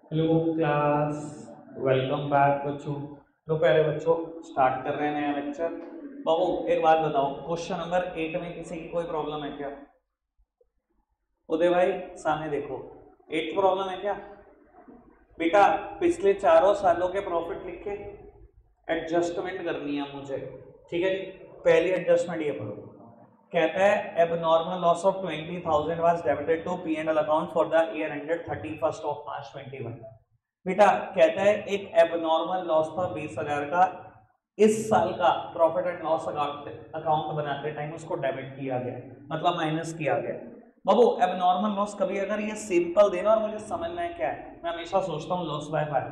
Hello class. Welcome back बच्चों। तो प्यारे बच्चों, स्टार्ट कर रहे हैं नया लेक्चर। बाबू एक बात बताओ, क्वेश्चन नंबर 8 में किसी की कोई प्रॉब्लम है क्या? उदय भाई सामने देखो, 8 प्रॉब्लम है क्या? बेटा पिछले चारों सालों के प्रॉफिट लिख के एडजस्टमेंट करनी है मुझे। ठीक है जी। पहली एडजस्टमेंट ये पढ़ो। कहता है abnormal loss of 20,000 was debited to P and L account for the year ended 31st of March 21। बेटा कहता है एक एबनॉर्मल लॉस था 20,000 का, इस साल का प्रॉफिट एंड लॉस अकाउंट बनाते टाइम उसको डेबिट किया गया, मतलब माइनस किया गया। बाबू एबनॉर्मल लॉस कभी अगर ये सिंपल देना और मुझे समझना है क्या है, मैं हमेशा सोचता हूँ लॉस बाय फायर।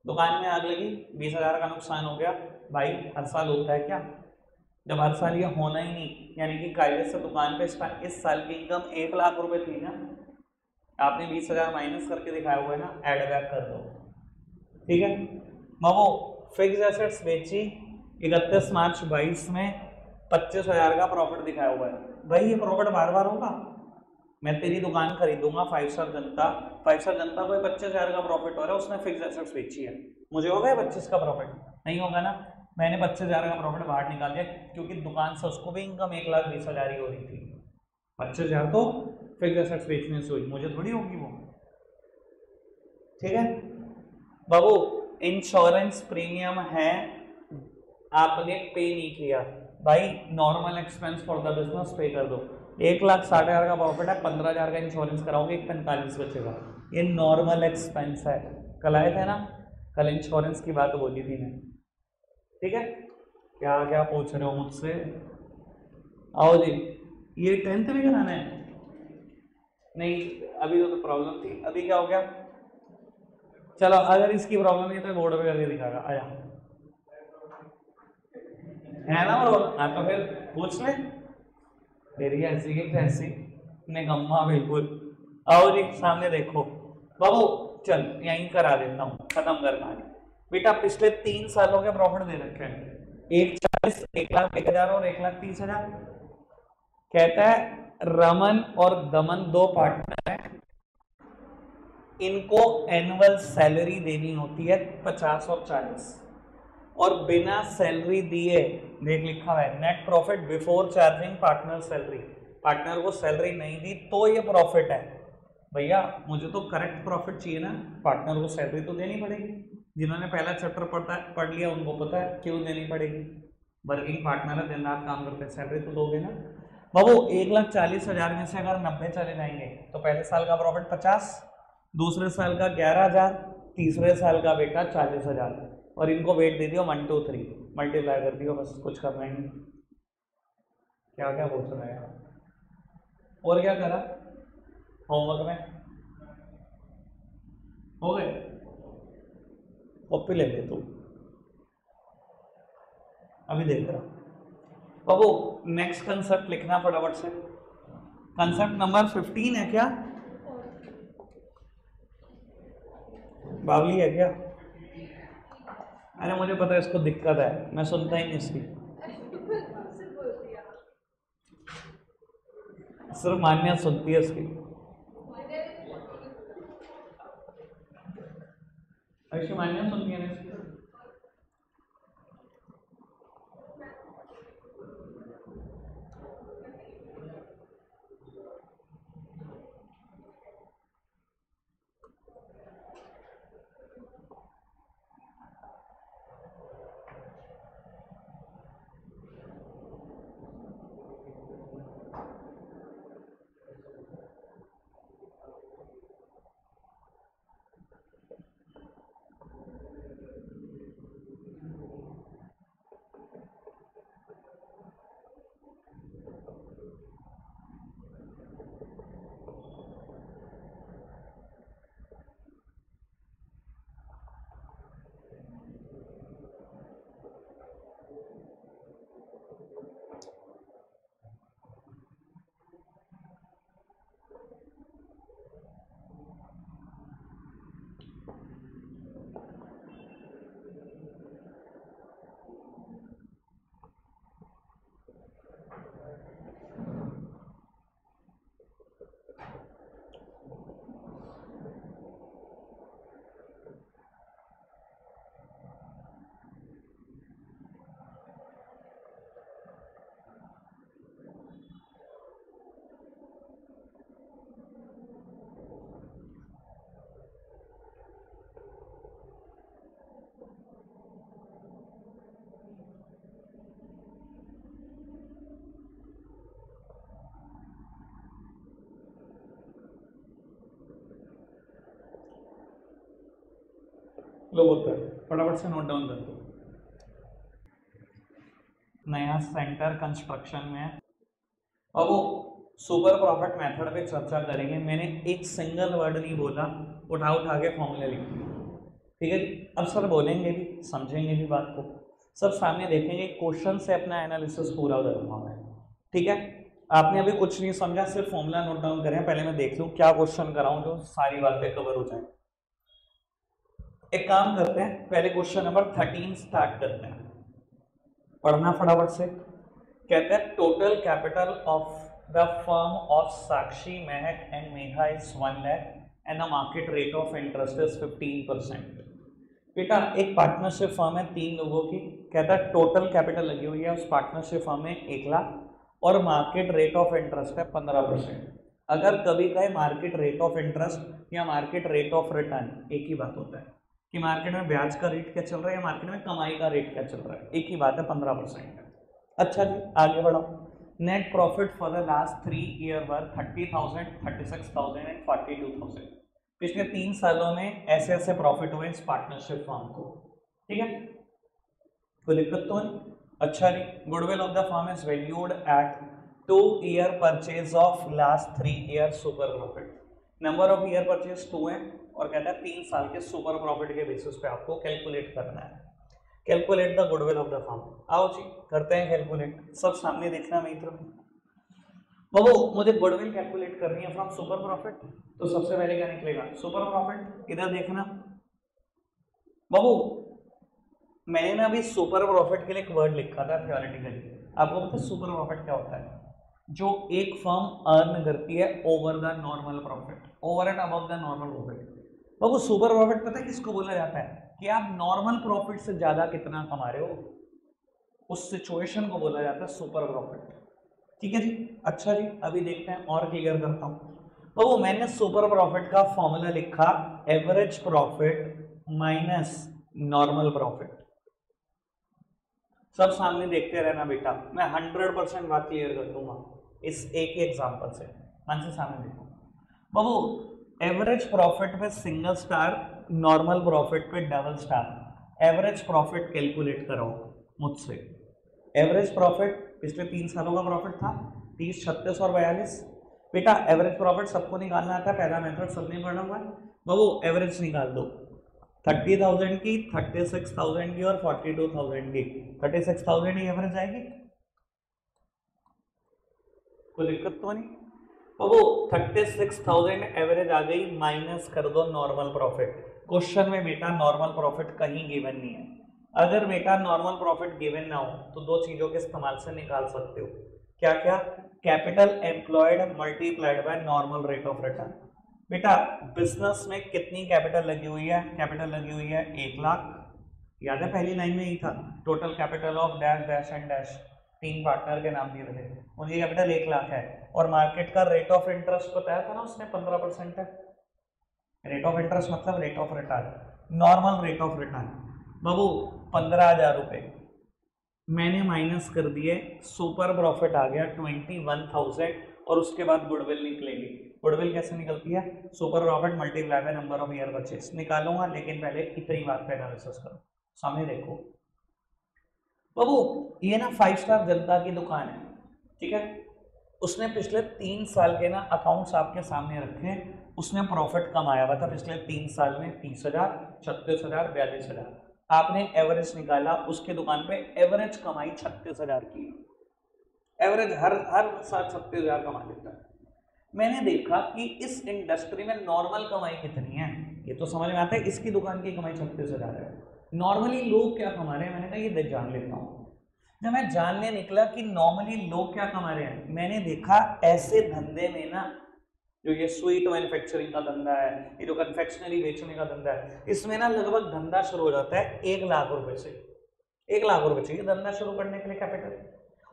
दुकान में आग लगी, 20,000 का नुकसान हो गया। भाई हर साल होता है क्या? जब हर साल ये होना ही नहीं, यानी कि कायदे से दुकान पे इस साल की इनकम 1 लाख रुपए थी ना, आपने 20,000 माइनस करके दिखाया हुआ है ना, एड बैक कर दो। ठीक है। मामो फिक्स एसेट्स बेची 31 मार्च 22 में, 25,000 का प्रॉफिट दिखाया हुआ है। भाई ये प्रॉफिट बार बार होगा? मैं तेरी दुकान खरीदूंगा, 5 स्टार जनता, 5 स्टार जनता को 25,000 का प्रॉफिट हो रहा है, उसने फिक्स एसेट्स बेची है, मुझे होगा 25 का प्रॉफिट? नहीं होगा ना। मैंने 25,000 का प्रॉफिट बाहर निकाल दिया, क्योंकि दुकान से उसको भी इनकम 1,20,000 ही हो रही थी। 25,000 तो फिक्स एसेट्स बेचने से हुई, मुझे थोड़ी होगी वो। ठीक है बाबू। इंश्योरेंस प्रीमियम है, आपने पे नहीं किया। भाई normal expense for the business पे कर दो। 1,60,000 का प्रॉफिट है, 15,000 का इंश्योरेंस कराओगे, 45 बचेगा। ये नॉर्मल एक्सपेंस है। कल आए थे ना, कल इंश्योरेंस की बात बोली थी मैं। ठीक है। क्या क्या पूछ रहे हो मुझसे? आओ जी। ये 10th में कराना है? नहीं, अभी तो प्रॉब्लम थी, अभी क्या हो गया? चलो अगर इसकी प्रॉब्लम नहीं है तो बोर्ड पे करके दिखाएगा, आया है ना प्रॉब्लम? हाँ तो फिर पूछ ले। तेरी ऐसी की कैसी निकम्मा बिल्कुल। आओ जी सामने देखो। बाबू चल यहीं करा देता हूँ, खत्म करना है। बेटा पिछले 3 सालों के प्रॉफिट दे रखे हैं, 1,40,000, 1,00,000, 1,000 और 1,30,000। कहता है रमन और दमन दो पार्टनर हैं, इनको एनुअल सैलरी देनी होती है 50 और 40, और बिना सैलरी दिए, देख लिखा हुआ है net profit before charging partner salary, partner को सैलरी नहीं दी तो ये प्रॉफिट है। भैया मुझे तो करेक्ट प्रॉफिट चाहिए ना, पार्टनर को सैलरी तो देनी पड़ेगी। जिन्होंने पहला चैप्टर पढ़ लिया उनको पता है क्यों देनी पड़ेगी। वर्किंग पार्टनर है, दिन रात काम करते हैं, सैलरी तो दोगे ना। बाबू 1,40,000 में से अगर 90 चले जाएंगे तो पहले साल का प्रॉफिट 50, दूसरे साल का 11,000, तीसरे साल का बेटा 40,000, और इनको वेट दे दियो 1 2 3, मल्टीप्लाई कर दियो, बस कुछ करना ही नहीं। क्या क्या पूछ रहा है? और क्या करा होमवर्क में? हो गए? कॉपी ले ले तू, अभी देख रहा। बाबू नेक्स्ट कंसेप्ट लिखना फटाफट से। कंसेप्ट नंबर 15 है क्या? बावली है क्या? अरे मुझे पता है इसको दिक्कत है, मैं सुनता ही नहीं इसकी। सिर्फ मान्या सुनती है इसकी। ऐसी मान्या सुनती है ना इसकी। लो बोलते फटाफट से नोट डाउन कर दो। नया सेंटर कंस्ट्रक्शन में है और वो सुपर प्रॉफिट मेथड पे चर्चा करेंगे। मैंने एक सिंगल वर्ड नहीं बोला, उठा उठा के फॉर्मूले लिख दिए, ठीक है जी। अब सर बोलेंगे भी, समझेंगे भी बात को, सब सामने देखेंगे, क्वेश्चन से अपना एनालिसिस पूरा करूंगा मैं, ठीक है। आपने अभी कुछ नहीं समझा, सिर्फ फॉर्मूला नोट डाउन करें, पहले मैं देख लूं क्या क्वेश्चन कराऊं जो सारी बातें कवर हो जाए। एक काम करते हैं, पहले क्वेश्चन नंबर 13 स्टार्ट करते हैं, पढ़ना फटाफट से। कहते हैं total capital of the firm of Sakshi Mehak and Megha is 1 lakh and the market rate of interest is 15%। बेटा एक पार्टनरशिप फर्म है 3 लोगों की, कहता है टोटल कैपिटल लगी हुई है उस पार्टनरशिप फर्म में 1 लाख और मार्केट रेट ऑफ इंटरेस्ट है 15%। अगर कभी कहे मार्केट रेट ऑफ इंटरेस्ट या मार्केट रेट ऑफ रिटर्न एक ही बात होता है कि मार्केट में ब्याज का रेट क्या चल रहा है या मार्केट में कमाई का रेट क्या चल रहा है, एक ही बात है 15%। अच्छा जी आगे बढ़ो। Net profit for the last 3 year were 30,000, 36,000 and 42,000। पिछले 3 सालों में ऐसे ऐसे प्रॉफिट हुए इस पार्टनरशिप फर्म को, ठीक है, कोई दिक्कत तो नहीं। अच्छा जी, goodwill of the firm is valued at 2 year purchase of last 3 year super profit. Number of year purchase 2 है और कहता है 3 साल के सुपर प्रॉफिट के बेसिस पे आपको कैलकुलेट करना है। Calculate the goodwill of the firm. आओ जी करते हैं कैलकुलेट, सब सामने देखना मित्र। बाबू मुझे गुडविल कैलकुलेट करनी है फ्रॉम सुपर प्रॉफिट, तो सबसे पहले क्या निकलेगा सुपर प्रॉफिट। इधर देखना बाबू, मैंने ना अभी सुपर प्रॉफिट के लिए एक वर्ड लिखा था थियोरेटिकली, आपको पता है सुपर प्रॉफिट क्या होता है? जो एक फर्म अर्न करती है over the normal profit, over and above the normal profit. Babu super profit पता है किसको बोला जाता है? कि आप नॉर्मल प्रॉफिट से ज्यादा कितना कमा रहे हो, उस सिचुएशन को बोला जाता है सुपर प्रॉफिट, ठीक है जी। अच्छा जी अभी देखते हैं और क्लियर करता हूं। तो मैंने सुपर प्रॉफिट का फॉर्मूला लिखा average profit minus normal profit. सब सामने देखते रहना बेटा, मैं 100% बात क्लियर कर दूंगा इस एक ही एग्जांपल से। मान से सामने देखो बाबू, एवरेज प्रॉफिट पे सिंगल स्टार, नॉर्मल प्रॉफिट पे double star. Average profit calculate करो मुझसे। एवरेज प्रॉफिट पिछले 3 सालों का प्रॉफिट था 30, 36 और 42। बेटा एवरेज प्रॉफिट सबको निकालना आता है, पहला मेथड सबने पढ़ा हुआ है बाबू। एवरेज निकाल दो, 30,000 की, 36,000 की और 42,000 की। 36,000 ही एवरेज आएगी, कोई दिक्कत तो नहीं। तो वो 36,000 एवरेज आ गई, माइनस कर दो नॉर्मल प्रॉफिट। क्वेश्चन में बेटा नॉर्मल प्रॉफिट कहीं गिवन नहीं है। अगर बेटा नॉर्मल प्रॉफिट गिवन ना हो तो 2 चीजों के इस्तेमाल से निकाल सकते हो, क्या क्या? Capital employed multiplied by normal rate of return. बेटा बिजनेस में कितनी कैपिटल लगी हुई है? कैपिटल लगी हुई है 1 लाख, याद है पहली लाइन में ही था total capital of dash dash and dash, 3 partner के नाम दिए थे, उनकी कैपिटल 1 लाख है और मार्केट का रेट ऑफ इंटरेस्ट बताया था ना उसने 15% है। रेट ऑफ इंटरेस्ट मतलब rate of return, normal rate of return बाबू 15,000 रुपए मैंने माइनस कर दिए, सुपर प्रॉफिट आ गया 21,000 और उसके बाद गुडविल निकलेगी। गुडविल कैसे निकलती है? Super profit multiply by number of year purchase. निकालूंगा लेकिन पहले इतनी बात पे एनालिसिस करो। सामने देखो बाबू, ये ना 5 स्टार जनता की दुकान है, ठीक है। उसने पिछले 3 साल के ना अकाउंट्स आपके सामने रखे, उसने प्रॉफिट कमाया हुआ था पिछले 3 साल में 30,000, 36,000, 42,000। आपने एवरेज निकाला, उसके दुकान पे एवरेज कमाई 36,000 की। एवरेज हर साल 36,000 कमा लेता है। मैंने देखा कि इस इंडस्ट्री में नॉर्मल कमाई कितनी है, ये तो समझ में आता है, इसकी दुकान की कमाई 36,000 है। नॉर्मली लोग क्या कमा रहे हैं, मैंने कहा ये जान लेता हूँ। जब मैं जानने निकला कि नॉर्मली लोग क्या कमा रहे हैं, मैंने देखा ऐसे धंधे में ना, जो ये स्वीट मैन्युफैक्चरिंग का धंधा है, ये जो कन्फेक्शनरी बेचने का धंधा है, इसमें ना लगभग धंधा शुरू हो जाता है 1 लाख रुपए से। 1 लाख रुपए चाहिए धंधा शुरू करने के लिए कैपिटल।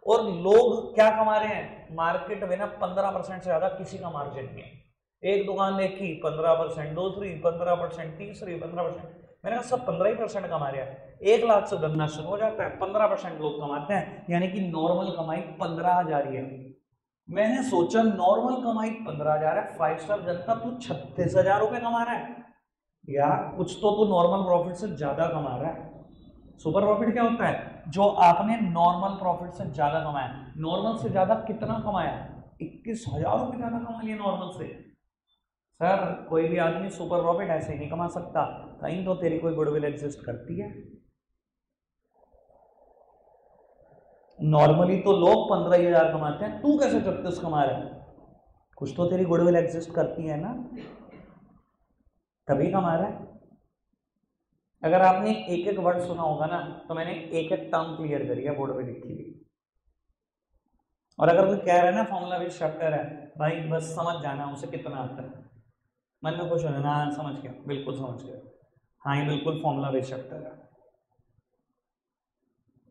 और लोग क्या कमा रहे हैं मार्केट में ना 15% से ज्यादा किसी का मार्जिन नहीं है। एक दुकान देखी 15%, दूसरी 15%, तीसरी 15%, मैंने कहा सब 15% कमा रहे हैं। 1 लाख से धंधा शुरू हो जाता है, 15% लोग कमाते हैं, यानी कि नॉर्मल कमाई 15,000 ही है। मैंने सोचा नॉर्मल कमाई 15,000 है, 5 स्टार जनता तू 36,000 रुपए कमा रहा है। यार कुछ तो तू नॉर्मल प्रॉफिट से ज्यादा कमा रहा है। सुपर प्रॉफिट क्या होता है? जो आपने नॉर्मल प्रॉफिट से ज्यादा कमाया। नॉर्मल से ज्यादा कितना कमाया? 21,000 रुपये ज्यादा कमा लिया नॉर्मल से। सर कोई भी आदमी सुपर प्रॉफिट ऐसे ही नहीं कमा सकता, कहीं तो तेरी कोई गुडविल एग्जिस्ट करती है। नॉर्मली तो लोग 15,000 कमाते हैं, तू कैसे 36 कमा रहा है? कुछ तो तेरी गुडविल एग्जिस्ट करती है ना, तभी कमा रहा है। अगर आपने एक एक वर्ड सुना होगा ना, तो मैंने एक एक टर्म क्लियर करी है, बोर्ड पे लिखी हुई। और अगर कोई कह रहा है ना फॉर्मूला बेस्ड चैप्टर है, भाई बस समझ जाना उसे कितना आता है, मन में खुश हो जाना, हाँ समझ गया, बिल्कुल समझ गया, हाँ ये बिल्कुल फॉर्मूला बेस्ड चैप्टर है।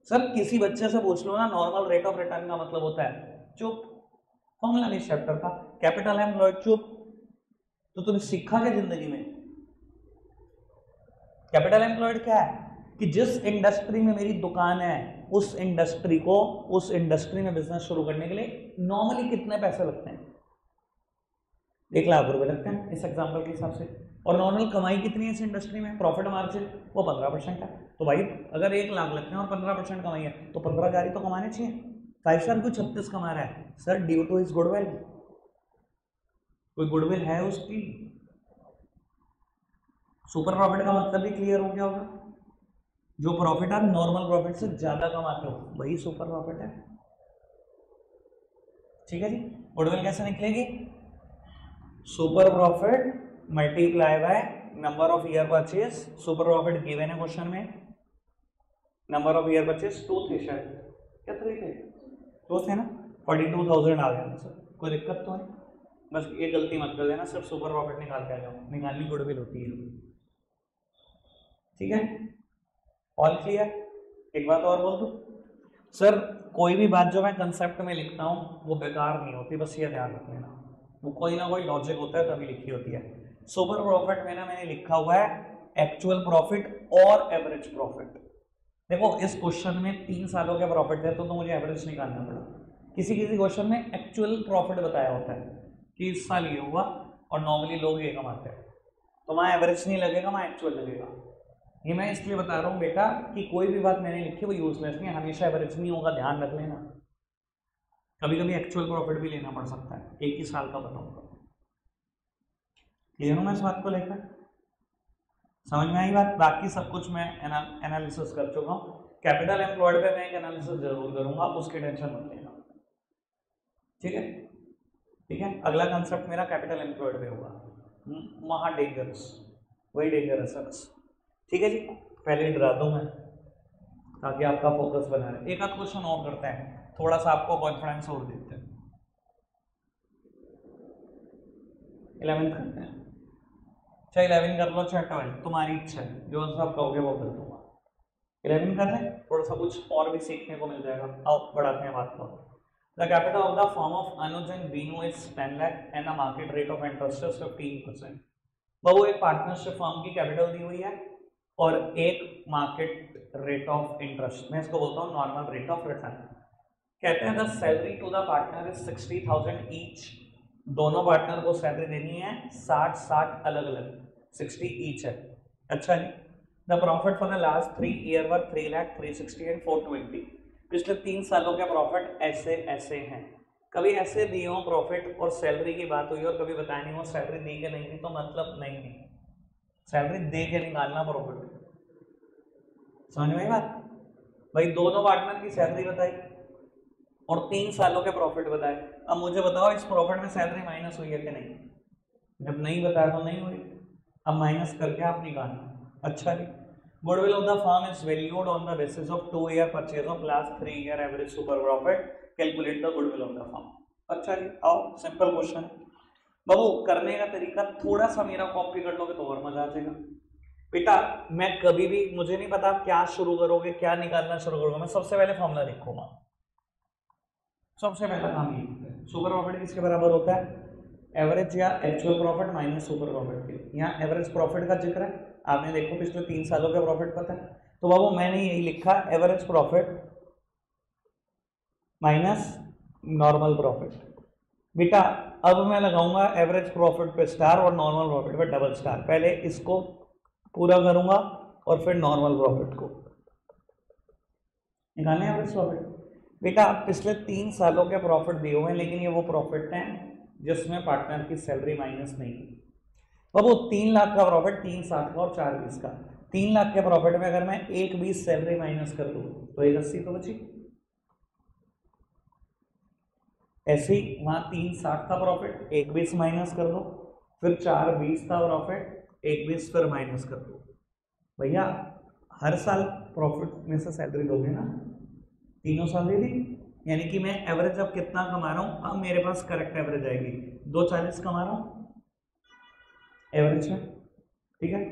सर किसी बच्चे से पूछ लो ना, नॉर्मल रेट ऑफ रिटर्न का मतलब होता है चुप, फॉर्मूला बेस्ड चैप्टर का। कैपिटल एम्प्लॉयड चुप। तो तूने सीखा क्या जिंदगी में? कैपिटल एम्प्लॉयड क्या है कि जिस इंडस्ट्री में मेरी दुकान है, उस इंडस्ट्री में बिजनेस शुरू करने के लिए नॉर्मली कितने पैसे लगते हैं? 1,00,000 रुपए लगते हैं इस एग्जांपल के हिसाब से। और नॉर्मल कमाई कितनी है इस इंडस्ट्री में? प्रॉफिट मार्जिन वो 15% है। तो भाई अगर 1,00,000 लगते हैं और 15% कमाई है, तो 15,000 ही तो कमाने चाहिए। 5 स्टार क्यों 36 कमा रहा है? Sir due to his goodwill. कोई गुडविल है उसकी। सुपर प्रॉफिट का मतलब भी क्लियर हो गया होगा। जो प्रॉफिट आप नॉर्मल प्रॉफिट से ज्यादा कमाते हो वही सुपर प्रॉफिट है। ठीक है जी। गुडविल कैसे निकलेगी? Super profit multiply by number of year purchase. Super profit given है क्वेश्चन में, नंबर ऑफ ईयर परचेज 2 थे शायद, क्या 3 थे? 2 थे ना, 42,000 आ गया सर, कोई दिक्कत तो नहीं। बस ये गलती मत कर देना, सिर्फ सुपर प्रॉफिट निकाल के आ जाओ, निकालनी गुडविल होती है। ठीक है, ऑल क्लियर? एक बात और बोल दूं सर, कोई भी बात जो मैं कंसेप्ट में लिखता हूँ वो बेकार नहीं होती, बस ये ध्यान रख लेना, वो कोई ना कोई लॉजिक होता है तभी लिखी होती है। सुपर प्रॉफिट में ना मैंने लिखा हुआ है एक्चुअल प्रॉफिट और एवरेज प्रॉफिट। देखो इस क्वेश्चन में 3 सालों के प्रॉफिट थे, तो मुझे एवरेज निकालना पड़ा। किसी किसी क्वेश्चन में एक्चुअल प्रॉफिट बताया होता है कि इस साल ये हुआ, और नॉर्मली लोग ये कमाते हैं, तो वहाँ एवरेज नहीं लगेगा, वहाँ एक्चुअल लगेगा। ये मैं इसलिए बता रहा हूँ बेटा कि कोई भी बात मैंने लिखी वो यूजलेस नहीं, हमेशा एवरेज नहीं होगा, ध्यान रख लेना। कभी कभी एक्चुअल प्रॉफिट भी लेना पड़ सकता है, एक ही साल का बताऊंगा। क्लियर हूँ मैं इस बात को लेकर? समझ में आई बात? बाकी सब कुछ मैं एनालिसिस कर चुका हूँ। कैपिटल एम्प्लॉयड पे मैं एक एनालिसिस जरूर करूंगा, उसकी टेंशन मत लेना। ठीक है, ठीक है। अगला कंसेप्ट मेरा कैपिटल एम्प्लॉयड पे होगा, महा डेंजरस, वही डेंजरस है बस। ठीक है जी, पहले डरा दूं मैं ताकि आपका फोकस बना रहे। एक आध क्वेश्चन और करते हैं, थोड़ा सा आपको कॉन्फिडेंस और देते हैं। 11th करते हैं, चाहे 11 कर लो चाहे 12, तुम्हारी इच्छा है, जो सब कहोगे वो कर दूंगा। 11 कर रहे हैं, थोड़ा सा कुछ और भी सीखने को मिल जाएगा। आओ बढ़ाते हैं बात को। The capital of the firm of Anuj and Binu is 10 lakh and the market rate of interest is 15%। वो एक पार्टनरशिप फर्म की कैपिटल दी हुई है और एक मार्केट रेट ऑफ इंटरेस्ट, मैं इसको बोलता हूँ नॉर्मल रेट ऑफ रिटर्न। कहते हैं the salary to the partner is 60,000 each. दोनों पार्टनर को सैलरी देनी है 60 अलग अलग, 60 ईच है। अच्छा जी। The profit for the last 3 year were 3 lakh 360 and 420। पिछले 3 सालों के प्रॉफिट ऐसे ऐसे हैं। कभी ऐसे दिए हो प्रॉफिट और सैलरी की बात हुई और कभी बताया नहीं हो सैलरी दी के नहीं थी, तो मतलब नहीं थी, सैलरी दे के निकालना प्रॉफिट। समझ में आई बात? भाई दोनों पार्टनर की सैलरी बताई और 3 सालों के प्रॉफिट बताए। अब मुझे बताओ इस प्रॉफिट में सैलरी माइनस हुई है कि नहीं? जब नहीं बताया तो नहीं हुई, अब माइनस करके आप निकालना। अच्छा जी। Goodwill of the firm is valued on the basis of 2 year purchase of last 3 year average super profit, calculate the goodwill of the firm. अच्छा जी, आओ सिंपल क्वेश्चन। बाबू करने का तरीका थोड़ा सा मेरा कॉपी कर लोगे तो और मजा आ जाएगा। बेटा मैं कभी भी, मुझे नहीं पता क्या शुरू करोगे, क्या निकालना शुरू करोगे, मैं सबसे पहले फॉर्मूला लिखूंगा। सबसे पहला काम ये, सुपर प्रॉफिट किसके बराबर होता है? एवरेज या actual profit minus super profit के। यहाँ एवरेज प्रॉफिट का जिक्र है, आपने देखो पिछले 3 सालों का प्रॉफिट पता है, तो बाबू मैंने यही लिखा average profit minus normal profit. बेटा अब मैं लगाऊंगा एवरेज प्रॉफिट पे स्टार और नॉर्मल प्रॉफिट पे डबल स्टार। पहले इसको पूरा करूंगा और फिर नॉर्मल प्रॉफिट को निकालने एवरेज प्रॉफिट। बेटा पिछले 3 सालों के प्रॉफिट दिए हुए हैं, लेकिन ये वो प्रॉफिट हैं जिसमें पार्टनर की सैलरी माइनस नहीं है। बाबू 3 लाख का प्रॉफिट, 3,60 का और 4,20 का। 3 लाख के प्रॉफिट में अगर मैं 1,20 सैलरी माइनस कर दूं तो 1,80 तो बची। ऐसे ही वहां 3,60 का प्रॉफिट, 1,20 माइनस कर दो, फिर 4,20 का प्रॉफिट, 1,20 फिर माइनस कर दो। भैया हर साल प्रॉफिट में से सैलरी दोगे ना, तीनों साल दे दी, यानी कि मैं एवरेज अब कितना कमा रहा हूं, अब मेरे पास करेक्ट एवरेज आएगी 2,40 कमा रहा हूं एवरेज में। ठीक है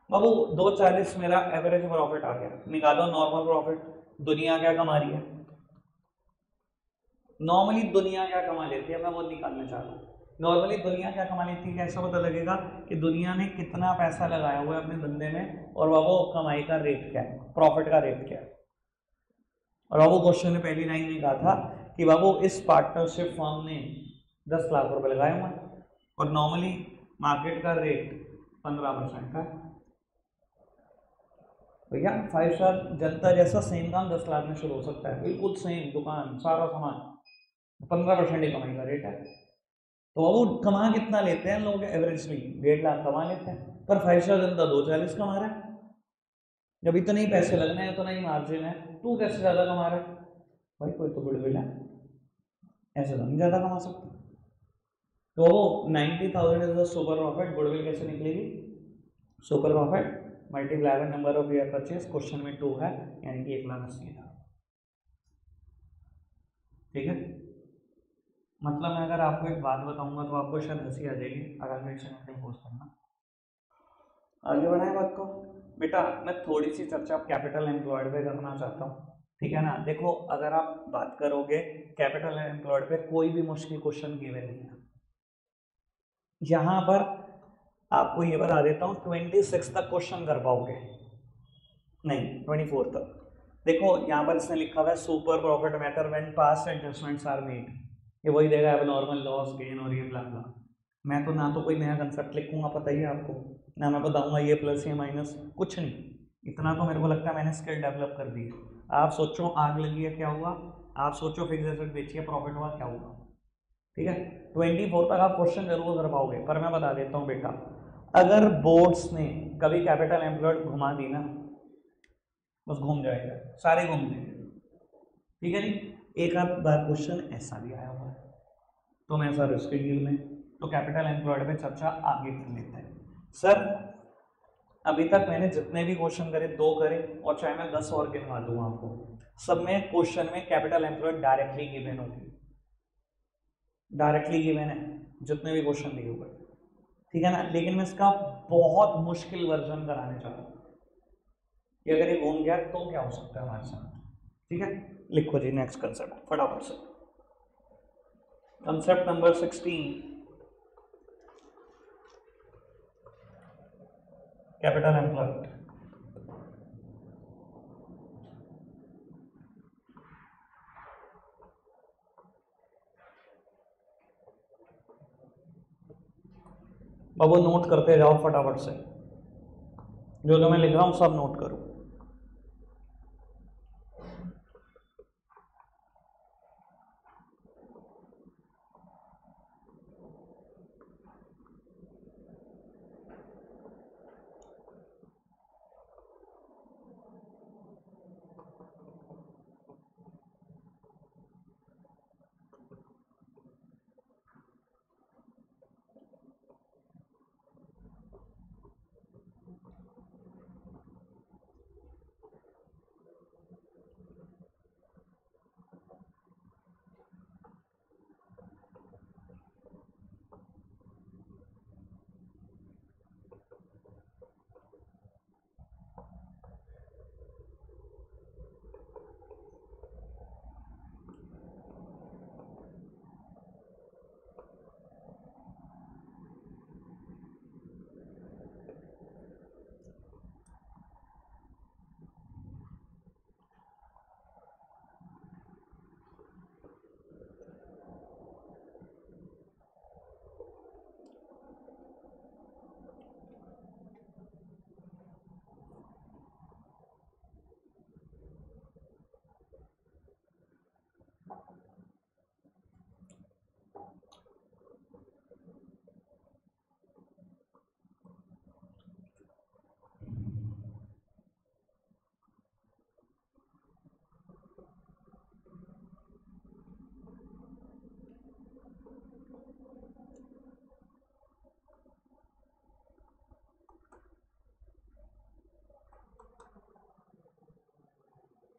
बाबू, 2,40 मेरा एवरेज प्रॉफिट आ गया। निकालो नॉर्मल प्रॉफिट, दुनिया क्या कमा रही है, नॉर्मली दुनिया क्या कमा लेती है, मैं वो निकालना चाह रहा हूँ। नॉर्मली दुनिया क्या कमा लेती है, कैसा पता लगेगा कि दुनिया ने कितना पैसा लगाया हुआ है अपने धंधे में और वो कमाई का रेट क्या है, प्रॉफिट का रेट क्या है। और बाबू क्वेश्चन ने पहली लाइन में कहा था कि बाबू इस पार्टनरशिप फर्म ने 10 लाख रुपए लगाए हुए हैं और नॉर्मली मार्केट का रेट 15% का है। भैया 5 स्टार जनता जैसा सेम काम 10 लाख में शुरू हो सकता है, बिल्कुल सेम दुकान सारा सामान, 15% ही कमाई का रेट है। तो वो कमा कितना लेते हैं लोग, एवरेजली 1.5 लाख कमा लेते हैं, पर 5 स्टार जनता 2,40 कमा रहा है। जब इतने ही पैसे लगने हैं, इतना ही मार्जिन है, तू कैसे ज्यादा कमा रहा है? भाई कोई तो गुडविल है, ऐसे तो नहीं ज्यादा कमा सकता। तो 90,000 is the super profit, goodwill कैसे निकलेगी, super profit multiply by number of year purchase, question में 2 है, यानी कि 1,80,000। ठीक है, मतलब मैं अगर आपको एक बात बताऊंगा तो आपको शायद हंसी आ जाएगी, अगर मेरे से नहीं पोस्ट करना। आगे बढ़ाएं बात को। बेटा मैं थोड़ी सी चर्चा कैपिटल एम्प्लॉयड पे करना चाहता हूँ, ठीक है ना। देखो अगर आप बात करोगे कैपिटल एम्प्लॉयड पे, कोई भी मुश्किल क्वेश्चन गिवन नहीं है यहाँ पर। आपको ये बता देता हूँ 26 तक क्वेश्चन कर पाओगे, नहीं 24 तक। देखो यहाँ पर इसने लिखा हुआ है super profit matter when past adjustments are made, ये वही देगा एबनॉर्मल लॉस गेन और ये ब्ला ब्ला। मैं तो ना तो कोई नया कंसेप्ट लिखूंगा, पता ही है आपको, ना मैं बताऊंगा ये प्लस ये माइनस, कुछ नहीं। इतना तो मेरे को लगता है मैंने स्किल डेवलप कर दी है। आप सोचो आग लगी है क्या हुआ, आप सोचो फिक्स एसेट बेची है प्रॉफिट हुआ क्या हुआ। ठीक है 24 तक आप क्वेश्चन जरूर कर पाओगे, पर मैं बता देता हूँ बेटा, अगर बोर्ड्स ने कभी कैपिटल एम्प्लॉयड घुमा दी ना, बस घूम जाएगा, सारे घूम जाएंगे। ठीक है जी, एक आध बार क्वेश्चन ऐसा भी आया हुआ है, तो मैं सर इसके डील में तो कैपिटल एम्प्लॉयड पे चर्चा आगे कर लेते हैं। सर अभी तक मैंने जितने भी क्वेश्चन करे 2 करे, और चाहे मैं 10 और गिनवा दूंगा आपको, सब में क्वेश्चन में कैपिटल एम्प्लॉयड डायरेक्टली गिवन होगी, डायरेक्टली गिवन है जितने भी क्वेश्चन दिए हुए, ठीक है ना। लेकिन मैं इसका बहुत मुश्किल वर्जन कराने चाह रहा हूँ कि अगर ये घूम गया तो क्या हो सकता है हमारे साथ। ठीक है लिखो जी नेक्स्ट कंसेप्ट फटाफट से, कंसेप्ट नंबर 16, कैपिटल एम्प्लॉयड। बाबू नोट करते जाओ फटाफट से, जो जो मैं लिख रहा हूँ सब नोट करो।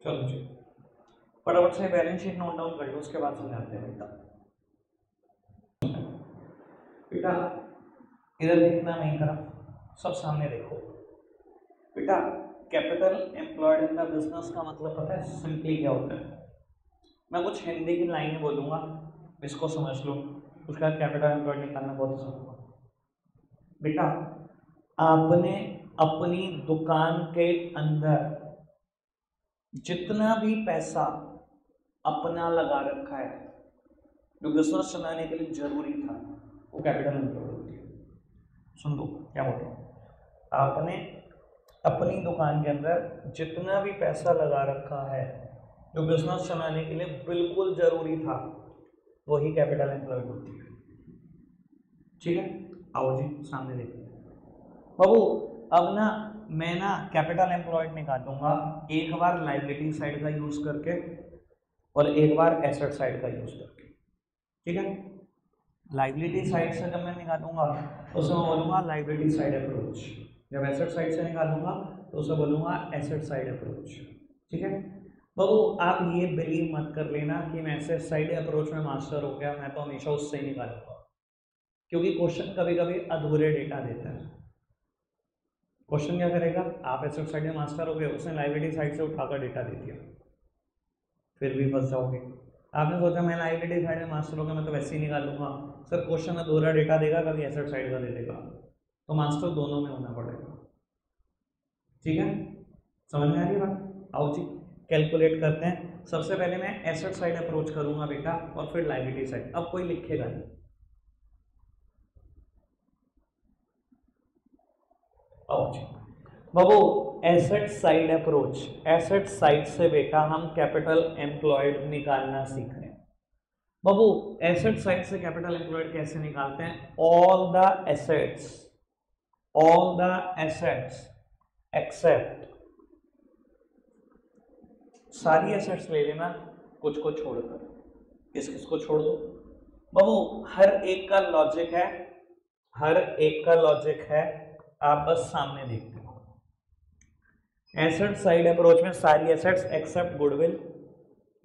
चलो जी, फटाफट से बैलेंस शीट नोट डाउन कर लो, उसके बाद समझाते हैं बेटा। बेटा इधर देखना, नहीं करा, सब सामने देखो। बेटा capital employed in the business का मतलब पता है सिंपली क्या होता है? मैं कुछ हिंदी की लाइनें बोलूंगा, इसको समझ लो, उसके बाद कैपिटल एम्प्लॉयड निकालना बहुत आसान होगा। बेटा आपने अपनी दुकान के अंदर जितना भी पैसा अपना लगा रखा है जो बिजनेस चलाने के लिए जरूरी था, वो कैपिटल एम्प्लॉयड होती है। सुन लो क्या बोल रहा हूँ। आपने अपनी दुकान के अंदर जितना भी पैसा लगा रखा है जो बिजनेस चलाने के लिए बिल्कुल जरूरी था, वही कैपिटल एम्प्लॉयड होती है। ठीक है, आओ जी सामने देखते हैं। बाबू अब ना मैं ना कैपिटल एम्प्लॉयड निकालूंगा एक बार लाइबिलिटी साइड का यूज करके और एक बार एसेट साइड का यूज करके। ठीक है, लाइबिलिटी साइड से जब मैं निकालूंगा तो उसे मैं बोलूंगा लाइबिलिटी साइड अप्रोच, जब एसेट साइड से निकालूंगा तो उसे बोलूंगा एसेट साइड अप्रोच। ठीक है बाबू, आप ये बिलीव मत कर लेना कि मैं एसेट साइड अप्रोच में मास्टर हो गया, मैं तो हमेशा उससे ही निकालूंगा, क्योंकि क्वेश्चन कभी कभी अधूरे डेटा देता है। क्वेश्चन क्या करेगा, आप एसेट साइड में मास्टर हो गए, उसने लाइबिलिटी साइड से उठाकर डेटा दे दिया, फिर भी फंस जाओगे। आपने सोचा मैं लाइबिलिटी साइड में मास्टर हो गया, मैं तो वैसे ही निकाल लूंगा, सर क्वेश्चन में दोहरा डेटा देगा, कभी एसेट साइड का दे देगा, तो मास्टर दोनों में होना पड़ेगा। ठीक है, समझ में आ रही बात? आओ जी कैलकुलेट करते हैं। सबसे पहले मैं एसेट साइड अप्रोच करूंगा बेटा, और फिर लाइबिलिटी साइड। अब कोई लिखेगा नहीं। आओ जी बाबू, asset side approach, asset side से बेटा हम कैपिटल एम्प्लॉयड निकालना सीख रहे हैं। बाबू एसेट साइड से कैपिटल एम्प्लॉयड कैसे निकालते हैं? ऑल द एसेट्स एक्सेप्ट, सारी एसेट्स ले लेना, कुछ को छोड़कर। किस किस को छोड़ दो बाबू? हर एक का लॉजिक है, हर एक का लॉजिक है, आप बस सामने देखते हो। एसेट साइड अप्रोच में सारी assets except goodwill,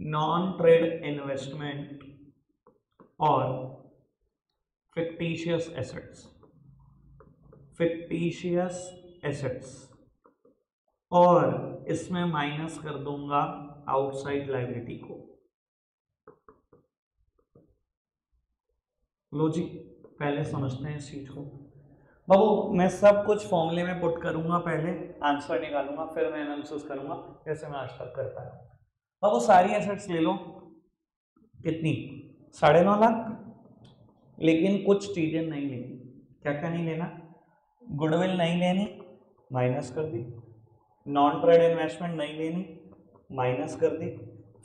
non trade investment और फिक्टिशियस एसेट्स, और इसमें माइनस कर दूंगा आउटसाइड लायबिलिटी को। लो जी पहले समझते हैं इस चीज को। बाबू मैं सब कुछ फॉर्मूले में पुट करूंगा, पहले आंसर निकालूंगा, फिर मैं एनालिसिस करूंगा जैसे मैं आज तक करता हूं। बाबू सारी एसेट्स ले लो, कितनी? 9.5 लाख। लेकिन कुछ चीजें नहीं लेनी। क्या क्या नहीं लेना? गुडविल नहीं लेनी, माइनस कर दी। नॉन ट्रेड इन्वेस्टमेंट नहीं लेनी, माइनस कर दी।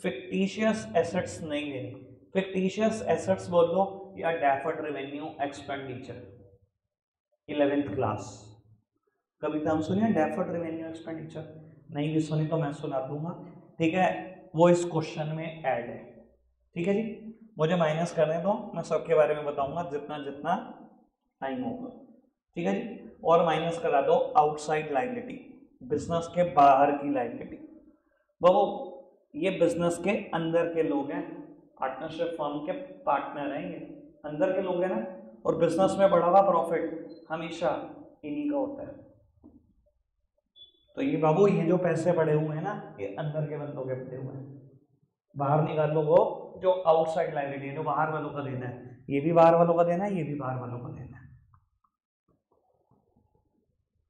फिक्टिशियस एसेट्स नहीं लेनी। फिक्टिशियस एसेट्स बोल लो या deferred revenue expenditure, 11th class कभी टर्म सुनिए डेफर्ड रेवेन्यू एक्सपेंडिचर? नहीं भी सुनी तो मैं सुना दूंगा। ठीक है, वो इस क्वेश्चन में ऐड है। ठीक है जी, मुझे माइनस करने दो, मैं सबके बारे में बताऊंगा जितना जितना टाइम होगा। ठीक है जी, और माइनस करा दो आउटसाइड लायबिलिटी, बिजनेस के बाहर की लायबिलिटी। बाबू ये बिजनेस के अंदर के लोग हैं, पार्टनरशिप फर्म के पार्टनर हैं, ये अंदर के लोग हैं ना, और बिजनेस में बढ़ा हुआ प्रॉफिट हमेशा इन्हीं का होता है। तो ये बाबू ये जो पैसे पड़े हुए हैं ना, ये अंदर के बंदों के पड़े हुए हैं। बाहर निकाल लो वो जो आउटसाइड लायबिलिटी है, जो बाहर वालों का देना है, ये भी बाहर वालों का देना है, ये भी बाहर वालों का देना है।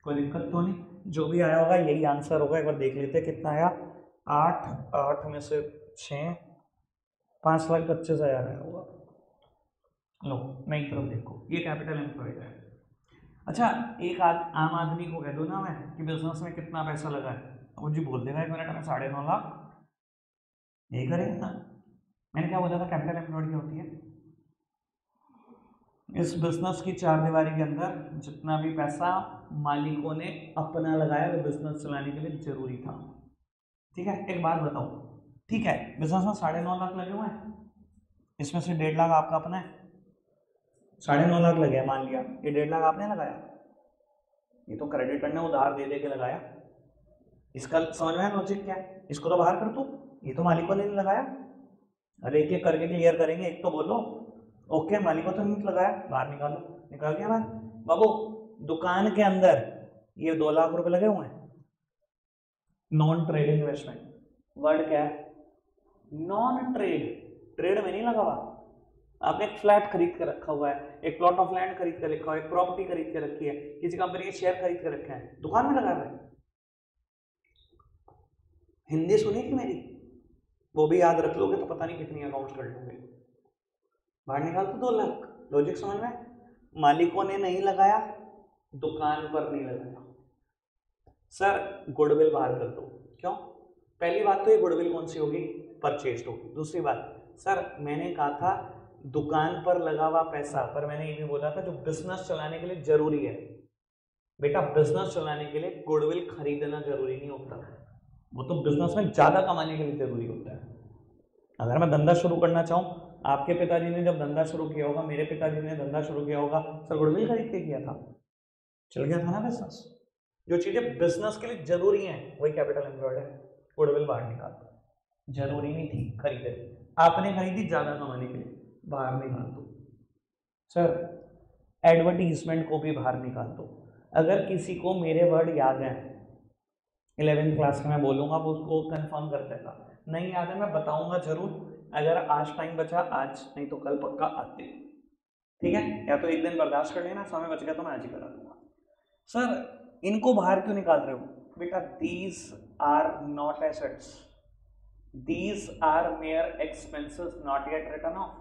कोई दिक्कत तो नहीं? जो भी आया होगा यही आंसर होगा। एक बार देख लेते हैं कितना आया। 8 में से 6, 5,25,000 आया होगा। लो नई तरफ देखो, ये कैपिटल एम्प्लॉयड है। अच्छा एक आम आदमी को कह दो ना मैं कि बिजनेस में कितना पैसा लगा है, तो मुझे बोल देगा 1 मिनट में 9.5 लाख। यही करेंगे ना? मैंने क्या बोला था कैपिटल एम्प्लॉयड क्या होती है? इस बिजनेस की चार दीवारी के अंदर जितना भी पैसा मालिकों ने अपना लगाया वो बिजनेस चलाने के लिए जरूरी था। ठीक है, एक बात बताओ, ठीक है बिजनेस में 9.5 लाख लगे हुए हैं, इसमें से 1.5 लाख आपका अपना है, 9.5 लाख लगे हैं, मान लिया ये 1.5 लाख आपने लगाया, ये तो क्रेडिटर ने उधार दे दे के लगाया। इसका समझ में लॉजिक क्या है? इसको तो बाहर कर दो, ये तो मालिकों ने नहीं लगाया। अरे एक एक करके क्लियर करेंगे, एक तो बोलो। ओके, मालिकों तो नहीं लगाया, बाहर निकालो। निकाल दिया बाहर। बाबू दुकान के अंदर ये 2 लाख रुपए लगे हुए हैं, नॉन ट्रेड इन्वेस्टमेंट। वर्ड क्या है? Non trade. ट्रेड में नहीं लगा हुआ। आपने एक फ्लैट खरीद के रखा हुआ है, एक प्लॉट ऑफ लैंड खरीद के रखा हुआ है, एक प्रॉपर्टी खरीद के रखी है, किसी कंपनी के शेयर खरीद के रखे हैं, दुकान में लगा हुआ है। हिंदी सुनी थी मेरी, वो भी याद रख लोगे तो पता नहीं कितनी अकाउंट कर लोगे। बाहर निकाल तो 2 लाख। लॉजिक समझ में? मालिकों ने नहीं लगाया, दुकान पर नहीं लगाया। सर गुडविल बाहर कर दो। क्यों? पहली बात तो ये गुडविल कौन सी होगी? परचेज्ड होगी। दूसरी बात, सर मैंने कहा था दुकान पर लगा हुआ पैसा, पर मैंने ये भी बोला था जो बिजनेस चलाने के लिए जरूरी है। बेटा बिजनेस चलाने के लिए गुडविल खरीदना जरूरी नहीं होता, वो तो बिजनेस में ज्यादा कमाने के लिए जरूरी होता है। अगर मैं धंधा शुरू करना चाहूँ, आपके पिताजी ने जब धंधा शुरू किया होगा, मेरे पिताजी ने धंधा शुरू किया होगा, सर गुडविल खरीद के किया था, चल गया था ना बिजनेस। जो चीजें बिजनेस के लिए जरूरी हैं वही कैपिटल एम्प्लॉयड है। गुडविल बाहर निकाल दो, जरूरी नहीं थी खरीदे, आपने खरीदी ज्यादा कमाने के लिए, बाहर निकाल दो। सर एडवर्टीजमेंट को भी बाहर निकाल दो। अगर किसी को मेरे वर्ड याद हैं, 11th क्लास में मैं बोलूंगा, वो उसको कंफर्म कर देगा। नहीं याद है मैं बताऊंगा जरूर, अगर आज टाइम बचा आज, नहीं तो कल पक्का आते। ठीक है, या तो एक दिन बर्दाश्त कर लेना, समय बच गया तो मैं आज ही करा दूंगा। सर इनको बाहर क्यों निकाल रहे हो? बेटा these are not assets, these are mere expenses not yet written.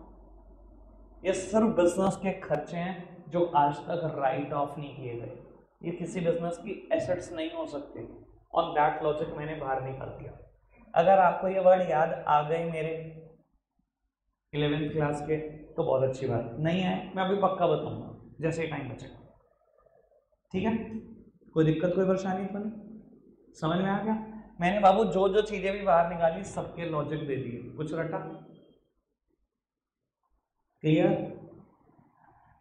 Off सिर्फ बिजनेस के खर्चे हैं जो आज तक राइट ऑफ नहीं किए गए, ये किसी बिजनेस की एसेट्स नहीं हो सकते। ऑन दैट लॉजिक मैंने बाहर निकाल दिया। अगर आपको ये वर्ड याद आ गए मेरे 11th क्लास के तो बहुत अच्छी बात, नहीं आए मैं अभी पक्का बताऊंगा जैसे ही टाइम बचेगा। ठीक है, कोई दिक्कत कोई परेशानी तो नहीं? समझ में आ गया? मैंने बाबू जो जो चीजें भी बाहर निकाली सबके लॉजिक दे दिए, कुछ रटा? क्लियर?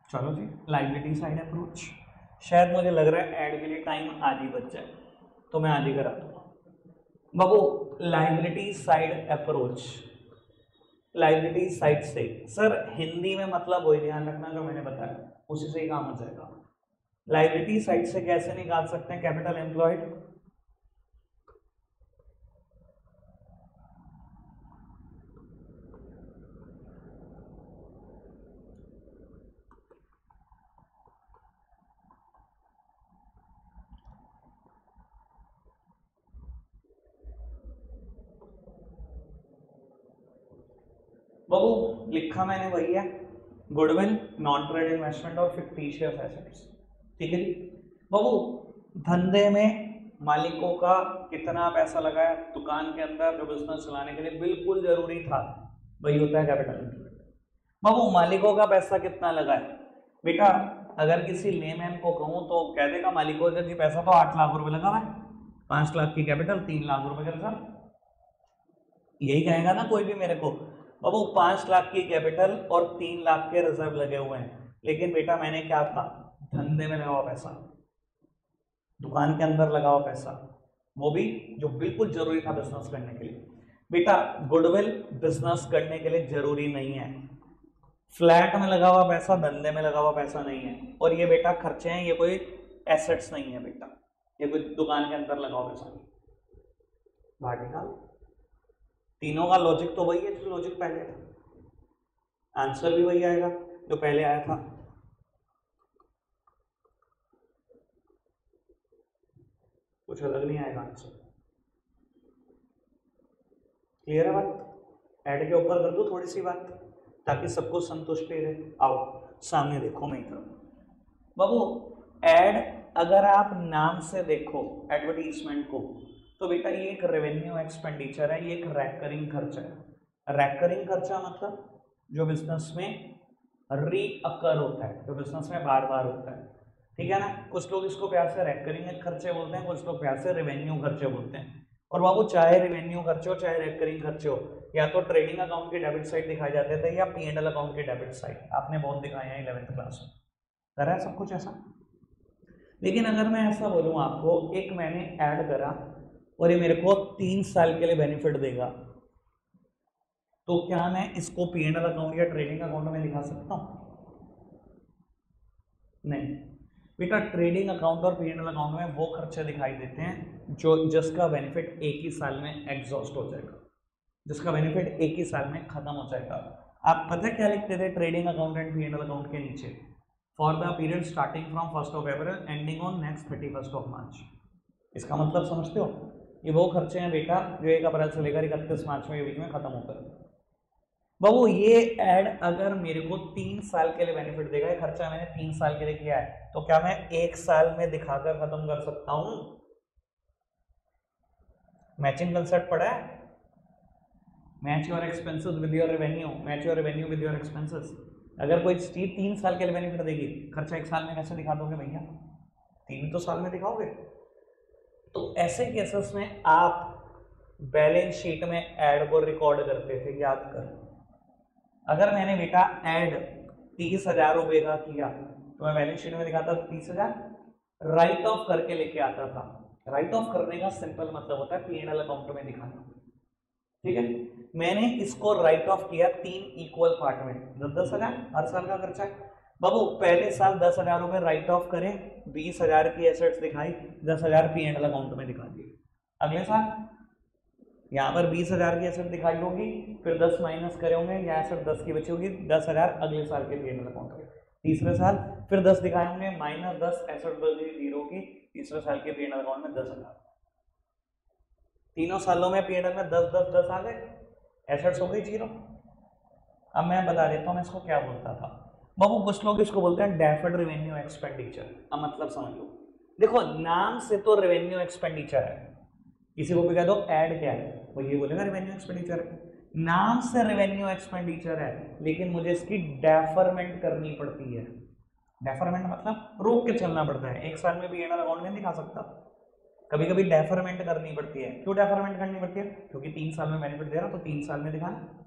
चलो जी, लाइबिलिटी साइड अप्रोच। शायद मुझे लग रहा है ऐड के लिए टाइम आज ही बच जाए, तो मैं आज ही करा दूंगा। बाबू liability side approach, liability side से सर हिंदी में मतलब वही ध्यान रखना जो मैंने बताया, उसी से ही काम हो जाएगा। लाइबिलिटी साइड से कैसे निकाल सकते हैं कैपिटल एम्प्लॉयड? बाबू लिखा मैंने वही है, गुडविल, नॉन ट्रेड इन्वेस्टमेंट और फिक्टिशियस एसेट्स। ठीक है जी। बाबू धंधे में मालिकों का कितना पैसा लगाया दुकान के अंदर जो बिजनेस चलाने के लिए बिल्कुल जरूरी था, वही होता है कैपिटल एम्प्लॉयड। बाबू मालिकों का पैसा कितना लगा है? बेटा अगर किसी लेमैन को कहूं तो कह देगा मालिकों का जी पैसा तो 8 लाख रुपए लगा हुआ है, 5 लाख की कैपिटल, 3 लाख रुपए का रिजर्व, यही कहेगा ना कोई भी मेरे को। बाबू 5 लाख की कैपिटल और 3 लाख के रिजर्व लगे हुए हैं, लेकिन बेटा मैंने क्या था, धंधे में लगा हुआ पैसा, दुकान के अंदर लगा हुआ पैसा, वो भी जो बिल्कुल जरूरी था बिजनेस करने के लिए। बेटा गुडविल बिजनेस करने के लिए जरूरी नहीं है, फ्लैट में लगा हुआ पैसा धंधे में लगा हुआ पैसा नहीं है, और ये बेटा खर्चे हैं, ये कोई एसेट्स नहीं है बेटा, ये कोई दुकान के अंदर लगा हुआ पैसा नहीं। बाहर निकाल। तीनों का लॉजिक तो वही है जो लॉजिक पहले था, आंसर भी वही आएगा जो पहले आया था। कुछ अलग नहीं आएगा आंसर। क्लियर है बात? ऐड के ऊपर कर दो थोड़ी सी बात ताकि सबको संतुष्टि रहे। आओ सामने देखो, मैं करूँ बाबू ऐड, अगर आप नाम से देखो एडवर्टीजमेंट को तो बेटा ये एक रेवेन्यू एक्सपेंडिचर है, ये एक रैकरिंग खर्चा है। रैकरिंग खर्चा मतलब जो बिजनेस में रीअकर होता है, जो बिजनेस में बार बार होता है। ठीक है ना, कुछ लोग इसको प्यार से रैकरिंग खर्चे बोलते हैं, कुछ लोग प्यार से रेवेन्यू खर्चे बोलते हैं। और बाबू चाहे रेवेन्यू खर्चे हो चाहे रैकरिंग खर्चे हो, या तो ट्रेडिंग अकाउंट की डेबिट साइड दिखाई जाते थे या P&L अकाउंट की डेबिट साइड, आपने बहुत दिखाए हैं 11th क्लास में, करा है सब कुछ ऐसा। लेकिन अगर मैं ऐसा बोलूँ आपको, एक मैंने ऐड करा और ये मेरे को 3 साल के लिए बेनिफिट देगा, तो क्या मैं इसको P&L अकाउंट या ट्रेडिंग अकाउंट में दिखा सकता हूं? नहीं बेटा, ट्रेडिंग अकाउंट और P&L अकाउंट में वो खर्चे दिखाई देते हैं जो जिसका बेनिफिट एक ही साल में एग्जॉस्ट हो जाएगा, जिसका बेनिफिट एक ही साल में खत्म हो जाएगा। आप पता है क्या लिखते थे trading account and P&L account के नीचे? For the period starting from 1st of April ending on next 31st of March। इसका मतलब समझते हो? ये वो खर्चे हैं बेटा जो 1 अप्रैल से लेकर 31 मार्च में बीच में खत्म होकर। बाबू ये ऐड अगर मेरे को 3 साल के लिए बेनिफिट देगा, ये खर्चा मैंने 3 साल के लिए किया है, तो क्या मैं 1 साल में दिखाकर खत्म कर सकता हूं? मैचिंग कंसेप्ट पढ़ा है? Match your expenses with your revenue, match your revenue with your expenses. अगर कोई चीज 3 साल के लिए बेनिफिट देगी, खर्चा 1 साल में कैसे दिखा दोगे भैया? 3 तो साल में दिखाओगे। तो ऐसे केसेस में आप बैलेंस शीट में ऐड को रिकॉर्ड करते थे, याद कर। अगर मैंने बेटा ऐड 30,000 रुपए का किया तो मैं बैलेंस शीट में दिखाता था 30,000, राइट ऑफ करके लेके आता था। राइट ऑफ करने का सिंपल मतलब होता है P&L अकाउंट में दिखाना, ठीक है। मैंने इसको राइट ऑफ किया 3 इक्वल पार्ट में, 10,000 हर साल का खर्चा है। बाबू पहले साल 10,000 रुपए राइट ऑफ करें, 20,000 की एसेट्स दिखाई, 10,000 P&L अकाउंट में दिखा दिए। अगले साल यहाँ पर 20,000 की एसेट दिखाई होगी, फिर 10 माइनस करे होंगे, यहाँ एसेट 10 की बची होगी, 10,000 अगले साल के P&L अकाउंट में। तीसरे साल फिर 10 दिखाए होंगे, माइनस 10 एसेट बची 0 की, तीसरे साल के P&L अकाउंट में 10,000। तीनों सालों में P&L में 10 10 10 आ गए, एसेट्स हो गई 0। अब मैं बता देता हूँ मैं इसको क्या बोलता था। बाबू कुछ लोग इसको बोलते हैं डेफर्ड रेवेन्यू एक्सपेंडिचर। अब मतलब समझ लो, देखो नाम से तो रेवेन्यू एक्सपेंडिचर है, किसी को भी कह दो ऐड क्या है, वो ये बोलेगा रेवेन्यू एक्सपेंडिचर है। नाम से रेवेन्यू एक्सपेंडिचर है, लेकिन मुझे इसकी डेफरमेंट करनी पड़ती है। डेफरमेंट मतलब रोक के चलना पड़ता है, 1 साल में P&L अकाउंट में दिखा सकता, कभी कभी डेफरमेंट करनी पड़ती है। क्यों डेफरमेंट करनी पड़ती है? क्योंकि 3 साल में बेनिफिट दे रहा तो 3 साल में दिखाना,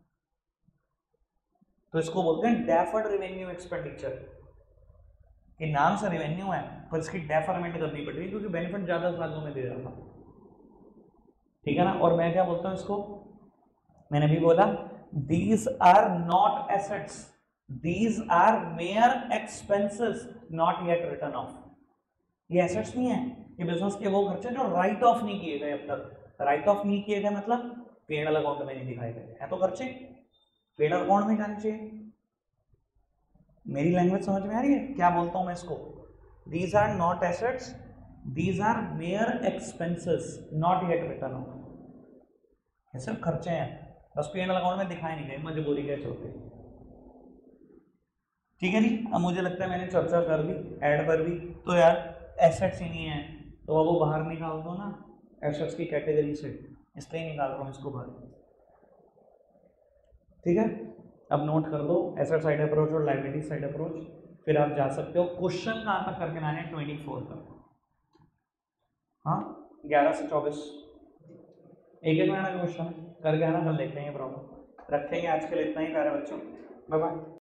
तो इसको बोलते हैं डेफर्ड रेवेन्यू एक्सपेंडिचर। कि नाम से रेवेन्यू है पर इसकी डेफरमेंट करनी पड़ रही है क्योंकि बेनिफिट ज्यादा सालों में दे रहा था, ठीक है ना। और मैं क्या बोलता हूं इसको, मैंने भी बोला these are not assets, these are mere expenses not yet written. Off assets नहीं है, ये बिजनेस के वो खर्चे जो राइट ऑफ नहीं किए गए अब तक। राइट ऑफ नहीं किए गए मतलब P&L अकाउंट में नहीं दिखाए गए हैं, तो खर्चे P&L अकाउंट में जाने चाहिए। मेरी लैंग्वेज समझ में आ रही है क्या बोलता हूं मैं इसको? These are not assets, these are mere expenses not yet written. Off सिर्फ खर्चे हैं, बस P&L अकाउंट में दिखाए नहीं गए मजबूरी के चलते, ठीक है जी। अब मुझे लगता है मैंने चर्चा कर दी ऐड पर भी, तो यार एसेट्स ही नहीं है तो अब वो बाहर निकाल दो ना एसेट्स की कैटेगरी से, इसलिए निकाल रहा हूँ इसको बाहर, ठीक है। अब नोट कर दो एसेट साइड अप्रोच और लायबिलिटी साइड अप्रोच, फिर आप जा सकते हो। क्वेश्चन कहाँ तक करके लाने? 24 तक, हाँ 11 से 24 एक एक महीना का क्वेश्चन करके आना, कल देखते हैं ये प्रॉब्लम। रखेंगे आज के लिए इतना ही प्यारे बच्चों, बाय बाय।